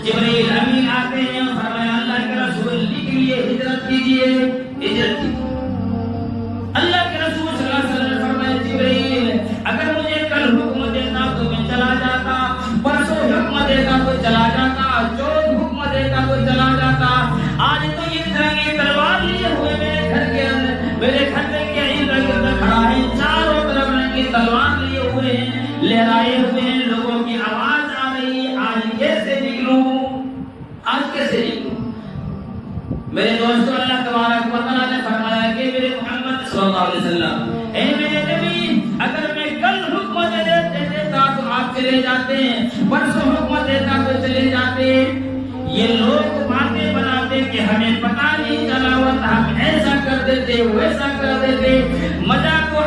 جبرائیل امین آتے ہیں، فرمایا اللہ کے رسول لکھ لیے ہجرت کیجئے، ہجرت کیجئے۔ اللہ کے رسول صلی اللہ علیہ وسلم نے فرمایا جبرائیل اگر مجھے کل حکم دیتا تو میں چلا جاتا، پرسوں حکم دیتا تو چلا جاتا، چوتھ حکم دیتا تو چلا جاتا، آج تو یہ رنگی تلوار لیے ہوئے میرے گھر کے اندر، میرے گھر کے اندر کھڑا ہے، چاروں طرف رنگی تلوار لیے ہوئے ہیں، لہرائے ہوئے ہیں، لوگوں کی آواز آ رہی ہے، آج کیسے نکلوں، آج کیسے نکلوں؟ میرے دوستو اللہ تبارک و تعالیٰ نے فرمایا کہ میرے محمد صلی اللہ علیہ وسلم اے میرے نبی اگر میں کل حکم دیتا تو آپ چلے جاتے ہیں، پرسوں حکم دیتا تو چلے جاتے۔ یہ لوگ باتیں بناتے کہ ہمیں پتہ نہیں چلا ہوا تھا، ہم ایسا کر دیتے ویسا کر دیتے، مزہ کو